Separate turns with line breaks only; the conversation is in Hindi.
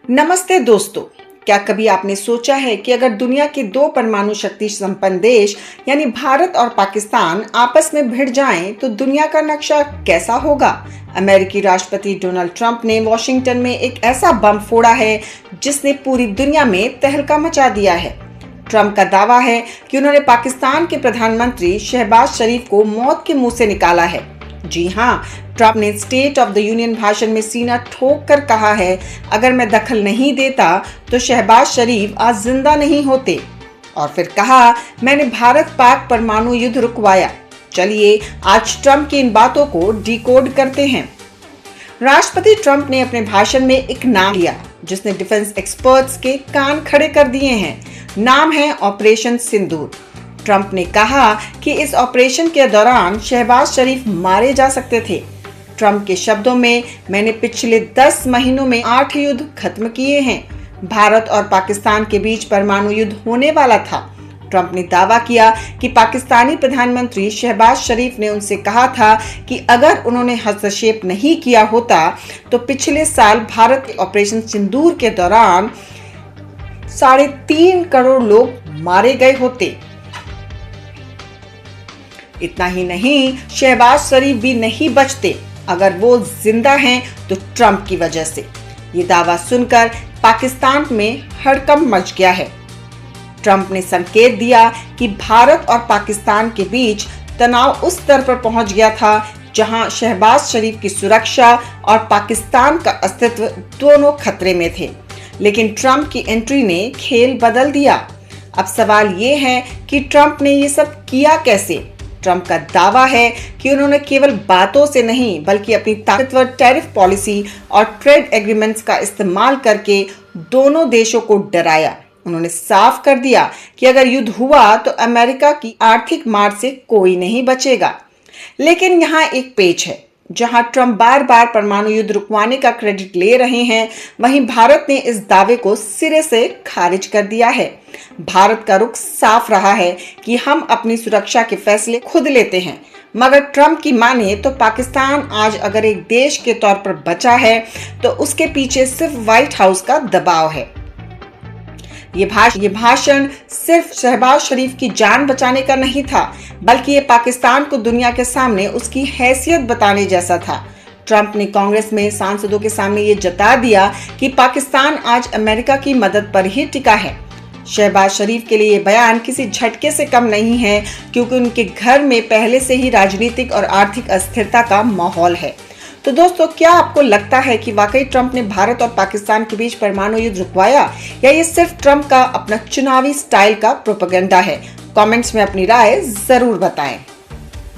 नमस्ते दोस्तों, क्या कभी आपने सोचा है कि अगर दुनिया के दो परमाणु शक्ति संपन्न देश यानी भारत और पाकिस्तान आपस में भिड़ जाएं तो दुनिया का नक्शा कैसा होगा। अमेरिकी राष्ट्रपति डोनाल्ड ट्रंप ने वॉशिंगटन में एक ऐसा बम फोड़ा है जिसने पूरी दुनिया में तहलका मचा दिया है। ट्रंप का दावा है कि उन्होंने पाकिस्तान के प्रधानमंत्री शहबाज शरीफ को मौत के मुंह से निकाला है। जी हाँ, ट्रंप ने स्टेट ऑफ द यूनियन भाषण में सीना ठोक कर कहा है, अगर मैं दखल नहीं देता तो शहबाज शरीफ आज जिंदा नहीं होते। और फिर कहा, मैंने भारत पाक परमाणु युद्ध रुकवाया। चलिए आज ट्रंप की इन बातों को डिकोड करते हैं। राष्ट्रपति ट्रंप ने अपने भाषण में एक नाम लिया जिसने डिफेंस एक्सपर्ट्स के कान खड़े कर दिए हैं। नाम है ऑपरेशन सिंदूर। ट्रंप ने कहा कि इस ऑपरेशन के दौरान शहबाज शरीफ मारे जा सकते थे। ट्रंप के शब्दों में, मैंने पिछले 10 महीनों में 8 युद्ध खत्म किए हैं। भारत और पाकिस्तान के बीच परमाणु युद्ध होने वाला था। ट्रंप ने दावा किया कि पाकिस्तानी प्रधानमंत्री शहबाज शरीफ ने उनसे कहा था कि अगर उन्होंने हस्तक्षेप नहीं किया होता तो पिछले साल भारत के ऑपरेशन सिंदूर के दौरान 3.5 करोड़ लोग मारे गए होते। इतना ही नहीं, शहबाज शरीफ भी नहीं बचते। अगर वो जिंदा हैं तो ट्रंप की वजह से। ये दावा सुनकर पाकिस्तान में हड़कंप मच गया है। ट्रंप ने संकेत दिया कि भारत और पाकिस्तान के बीच तनाव उस स्तर पर पहुंच गया था जहां शहबाज शरीफ की सुरक्षा और पाकिस्तान का अस्तित्व दोनों खतरे में थे। लेकिन ट्रंप की एंट्री ने खेल बदल दिया। अब सवाल ये है कि ट्रंप ने ये सब किया कैसे। ट्रंप का दावा है कि उन्होंने केवल बातों से नहीं बल्कि अपनी ताकतवर टैरिफ पॉलिसी और ट्रेड एग्रीमेंट्स का इस्तेमाल करके दोनों देशों को डराया। उन्होंने साफ कर दिया कि अगर युद्ध हुआ तो अमेरिका की आर्थिक मार से कोई नहीं बचेगा। लेकिन यहाँ एक पेच है। जहां ट्रंप बार बार परमाणु युद्ध रुकवाने का क्रेडिट ले रहे हैं, वहीं भारत ने इस दावे को सिरे से खारिज कर दिया है। भारत का रुख साफ रहा है कि हम अपनी सुरक्षा के फैसले खुद लेते हैं। मगर ट्रंप की माने तो पाकिस्तान आज अगर एक देश के तौर पर बचा है तो उसके पीछे सिर्फ व्हाइट हाउस का दबाव है। ये भाषण सिर्फ शहबाज शरीफ की जान बचाने का नहीं था, बल्कि ये पाकिस्तान को दुनिया के सामने उसकी हैसियत बताने जैसा था। ट्रंप ने कांग्रेस में सांसदों के सामने ये जता दिया कि पाकिस्तान आज अमेरिका की मदद पर ही टिका है। शहबाज शरीफ के लिए ये बयान किसी झटके से कम नहीं है, क्योंकि उनके घर में पहले से ही राजनीतिक और आर्थिक अस्थिरता का माहौल है। तो दोस्तों, क्या आपको लगता है कि वाकई ट्रंप ने भारत और पाकिस्तान के बीच परमाणु युद्ध रुकवाया, या ये सिर्फ ट्रंप का अपना चुनावी स्टाइल का प्रोपेगेंडा है? कमेंट्स में अपनी राय जरूर बताएं।